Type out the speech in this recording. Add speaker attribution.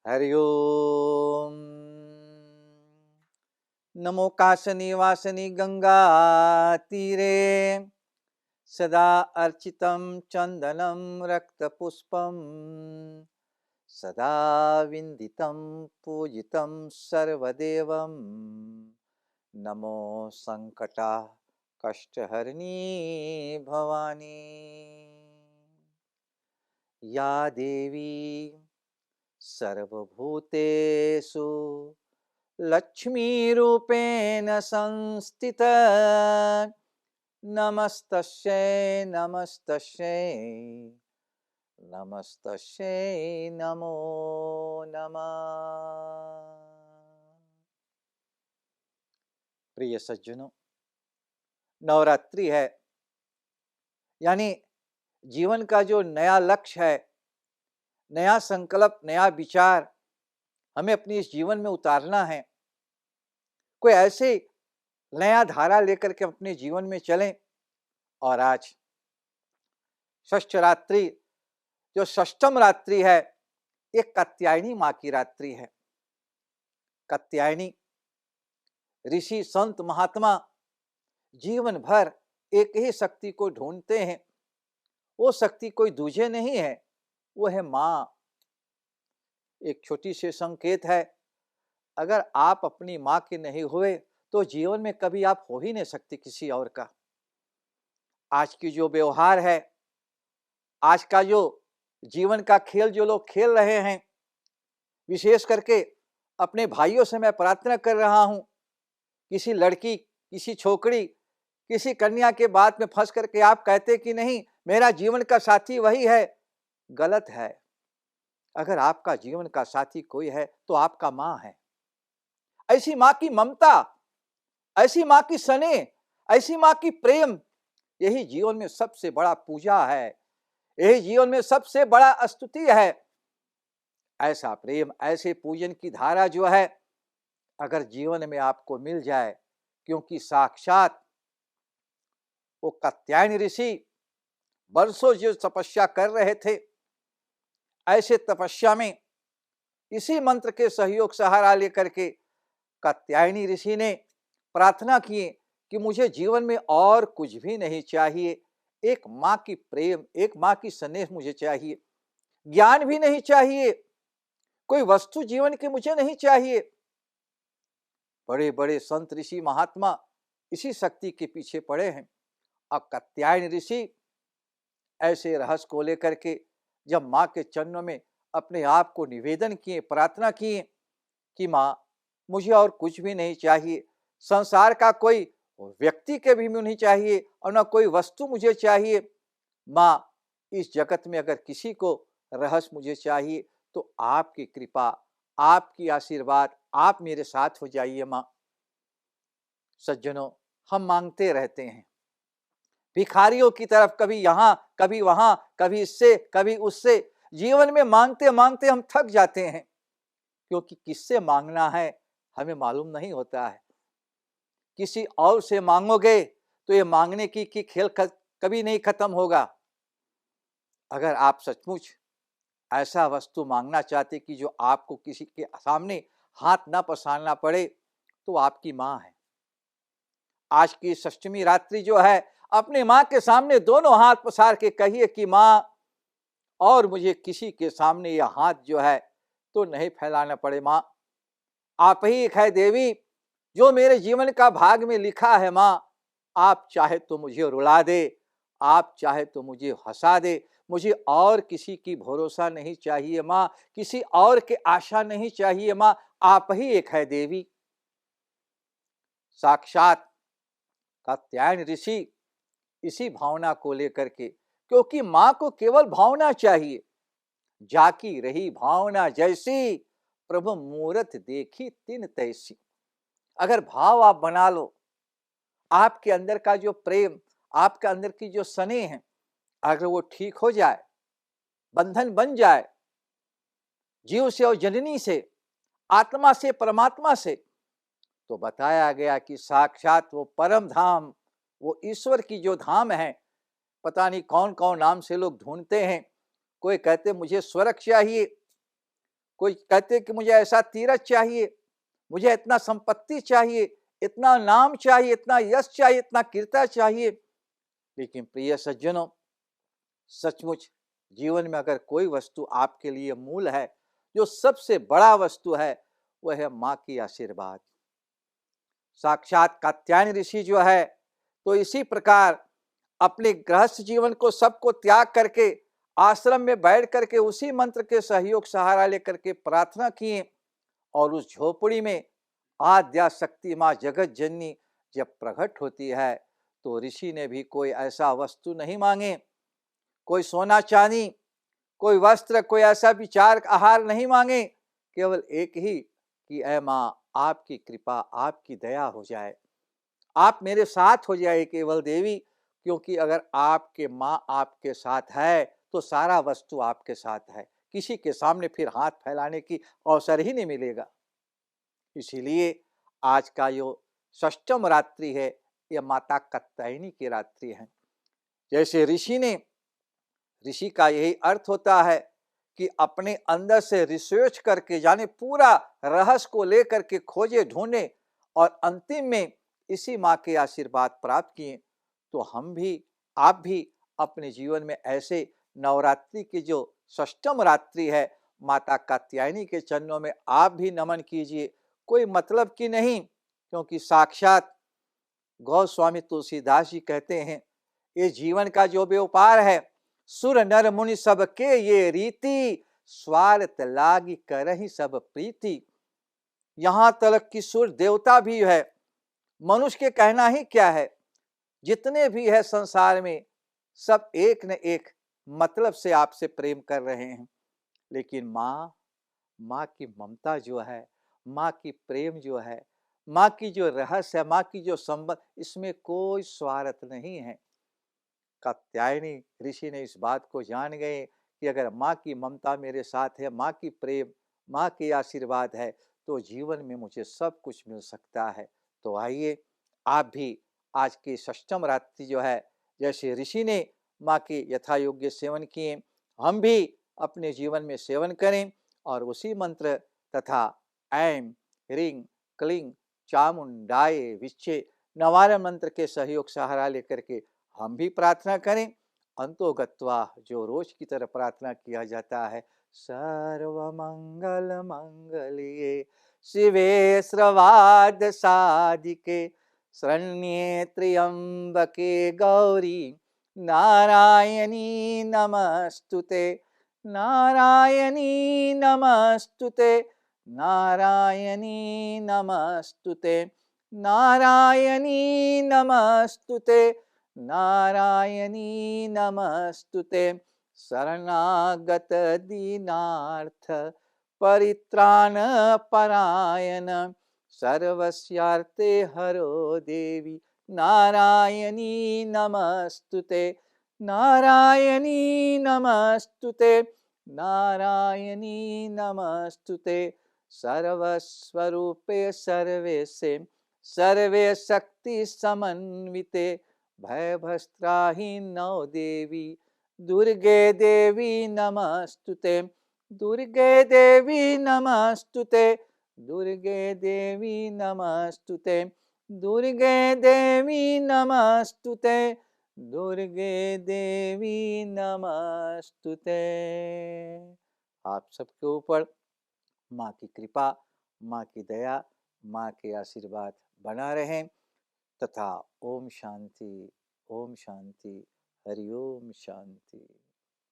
Speaker 1: हरि ओम। नमो कासनी वासनी गंगा तीरे सदा अर्चितं चंदनं रक्तपुष्पं सदा विन्दितं पूजितं सर्वदेवं। नमो संकटा कष्टहरिणी भवानी। या देवी सर्वभूतेषु लक्ष्मीरूपेण संस्थिता नमस्तस्यै नमस्तस्यै नमस्तस्यै नमो नमः। प्रिय सज्जनों, नवरात्रि है, यानी जीवन का जो नया लक्ष्य है, नया संकल्प, नया विचार हमें अपने इस जीवन में उतारना है। कोई ऐसे नया धारा लेकर के अपने जीवन में चलें। और आज षष्ठ रात्रि, जो षष्ठम रात्रि है, ये कात्यायनी माँ की रात्रि है। कात्यायनी ऋषि संत महात्मा जीवन भर एक ही शक्ति को ढूंढते हैं। वो शक्ति कोई दूजे नहीं है, वो है माँ। एक छोटी सी संकेत है, अगर आप अपनी माँ के नहीं हुए तो जीवन में कभी आप हो ही नहीं सकते किसी और का। आज की जो व्यवहार है, आज का जो जीवन का खेल जो लोग खेल रहे हैं, विशेष करके अपने भाइयों से मैं प्रार्थना कर रहा हूँ, किसी लड़की, किसी छोकरी, किसी कन्या के बात में फंस करके आप कहते कि नहीं मेरा जीवन का साथी वही है, गलत है। अगर आपका जीवन का साथी कोई है तो आपका माँ है। ऐसी माँ की ममता, ऐसी माँ की स्नेह, ऐसी माँ की प्रेम, यही जीवन में सबसे बड़ा पूजा है, यही जीवन में सबसे बड़ा स्तुति है। ऐसा प्रेम, ऐसे पूजन की धारा जो है, अगर जीवन में आपको मिल जाए, क्योंकि साक्षात वो कात्यायनी ऋषि वर्षों जो तपस्या कर रहे थे, ऐसे तपस्या में इसी मंत्र के सहयोग सहारा लेकर के कात्यायनी ऋषि ने प्रार्थना किए कि मुझे जीवन में और कुछ भी नहीं चाहिए, एक माँ की प्रेम, एक माँ की स्नेह मुझे चाहिए, ज्ञान भी नहीं चाहिए, कोई वस्तु जीवन की मुझे नहीं चाहिए। बड़े बड़े संत ऋषि महात्मा इसी शक्ति के पीछे पड़े हैं। अब कात्यायनी ऋषि ऐसे रहस्य को लेकर के जब माँ के चरणों में अपने आप को निवेदन किए, प्रार्थना किए कि माँ मुझे और कुछ भी नहीं चाहिए, संसार का कोई व्यक्ति के भी नहीं चाहिए और न कोई वस्तु मुझे चाहिए। माँ, इस जगत में अगर किसी को रहस्य मुझे चाहिए तो आपकी कृपा, आपकी आशीर्वाद, आप मेरे साथ हो जाइए माँ। सज्जनों, हम मांगते रहते हैं भिखारियों की तरफ, कभी यहाँ कभी वहां, कभी इससे कभी उससे। जीवन में मांगते मांगते हम थक जाते हैं, क्योंकि किससे मांगना है हमें मालूम नहीं होता है। किसी और से मांगोगे तो ये मांगने की खेल कभी नहीं खत्म होगा। अगर आप सचमुच ऐसा वस्तु मांगना चाहते कि जो आपको किसी के सामने हाथ ना पसारना पड़े, तो आपकी माँ है। आज की षष्ठमी रात्रि जो है, अपनी माँ के सामने दोनों हाथ पसार के कहिए कि माँ, और मुझे किसी के सामने यह हाथ जो है तो नहीं फैलाना पड़े। माँ, आप ही एक है देवी जो मेरे जीवन का भाग में लिखा है। माँ, आप चाहे तो मुझे रुला दे, आप चाहे तो मुझे हंसा दे, मुझे और किसी की भरोसा नहीं चाहिए माँ, किसी और के आशा नहीं चाहिए माँ, आप ही एक है देवी। साक्षात कात्यायन ऋषि इसी भावना को लेकर के, क्योंकि माँ को केवल भावना चाहिए, जाकी रही भावना जैसी, प्रभु मूरत देखी तिन तैसी। अगर भाव आप बना लो, आपके अंदर का जो प्रेम, आपके अंदर की जो स्नेह है, अगर वो ठीक हो जाए, बंधन बन जाए जीव से और जननी से, आत्मा से परमात्मा से, तो बताया गया कि साक्षात वो परम धाम, वो ईश्वर की जो धाम है, पता नहीं कौन कौन नाम से लोग ढूंढते हैं। कोई कहते मुझे स्वर्ग चाहिए, कोई कहते कि मुझे ऐसा तीरथ चाहिए, मुझे इतना संपत्ति चाहिए, इतना नाम चाहिए, इतना यश चाहिए, इतना कीर्ति चाहिए। लेकिन प्रिय सज्जनों, सचमुच जीवन में अगर कोई वस्तु आपके लिए मूल है, जो सबसे बड़ा वस्तु है, वह है माँ की आशीर्वाद। साक्षात कात्यायन ऋषि जो है, तो इसी प्रकार अपने गृहस्थ जीवन को सबको त्याग करके आश्रम में बैठ करके उसी मंत्र के सहयोग सहारा लेकर के प्रार्थना किए, और उस झोपड़ी में आद्या शक्ति माँ जगत जननी जब प्रकट होती है, तो ऋषि ने भी कोई ऐसा वस्तु नहीं मांगे, कोई सोना चांदी, कोई वस्त्र, कोई ऐसा विचार आहार नहीं मांगे, केवल एक ही कि ऐ माँ, आपकी कृपा, आपकी दया हो जाए, आप मेरे साथ हो जाए केवल देवी, क्योंकि अगर आपके माँ आपके साथ है तो सारा वस्तु आपके साथ है, किसी के सामने फिर हाथ फैलाने की अवसर ही नहीं मिलेगा। इसीलिए आज का जो षष्ठम रात्रि है, यह माता कात्यायनी की रात्रि है। जैसे ऋषि का यही अर्थ होता है कि अपने अंदर से रिसर्च करके, यानी पूरा रहस्य को लेकर के खोजे ढूंढे, और अंतिम में इसी माँ के आशीर्वाद प्राप्त किए। तो हम भी, आप भी अपने जीवन में ऐसे नवरात्रि की जो षष्ठम रात्रि है, माता कात्यायनी के चरणों में आप भी नमन कीजिए। कोई मतलब की नहीं, क्योंकि साक्षात गोस्वामी तुलसीदास जी कहते हैं, ये जीवन का जो व्यापार है, सुर नर मुनि सबके ये रीति, स्वार्थ लागी करहि सब प्रीति। यहाँ तक कि सुर देवता भी है, मनुष्य के कहना ही क्या है, जितने भी है संसार में, सब एक न एक मतलब से आपसे प्रेम कर रहे हैं। लेकिन माँ की ममता जो है, माँ की प्रेम जो है, माँ की जो रहस्य है, माँ की जो संबंध, इसमें कोई स्वार्थ नहीं है। कात्यायनी ऋषि ने इस बात को जान गए कि अगर माँ की ममता मेरे साथ है, माँ की प्रेम, माँ के आशीर्वाद है, तो जीवन में मुझे सब कुछ मिल सकता है। तो आइए आप भी आज की षष्ठम रात्रि जो है, जैसे ऋषि ने माँ के यथा योग्य सेवन किए, हम भी अपने जीवन में सेवन करें, और उसी मंत्र तथा ऐं ह्रीं क्लीं चामुंडाय विच्चे नवारण मंत्र के सहयोग सहारा लेकर के हम भी प्रार्थना करें। अंतो गत्वा जो रोज की तरह प्रार्थना किया जाता है, सर्वमंगल मंगल्ये शिवे सर्वार्थ साधिके शरण्ये त्र्यंबके गौरी नारायणी नमस्तुते, नारायणी नमस्तुते, नारायणी नमस्तुते, नारायणी नमस्तुते, नारायणी नमस्तुते। शरणागत दीनार्थ परित्राण परायण सर्वस्यार्थे हरो देवी नारायणी नमस्तुते, नारायणी नमस्तुते, नारायणी नमस्तुते। सर्वस्वरूपे सर्वेशे सर्वे शक्ति समन्विते भयभस्त्राहीन नौ देवी दुर्गे देवी नमस्तुते, दुर्गे देवी नमस्तुते, दुर्गे देवी नमस्तुते, दुर्गे देवी नमस्तुते, दुर्गे देवी नमस्तुते। आप सबके ऊपर माँ की कृपा, माँ की दया, माँ के आशीर्वाद बना रहें, तथा ओम शांति, हरि ओम शांति।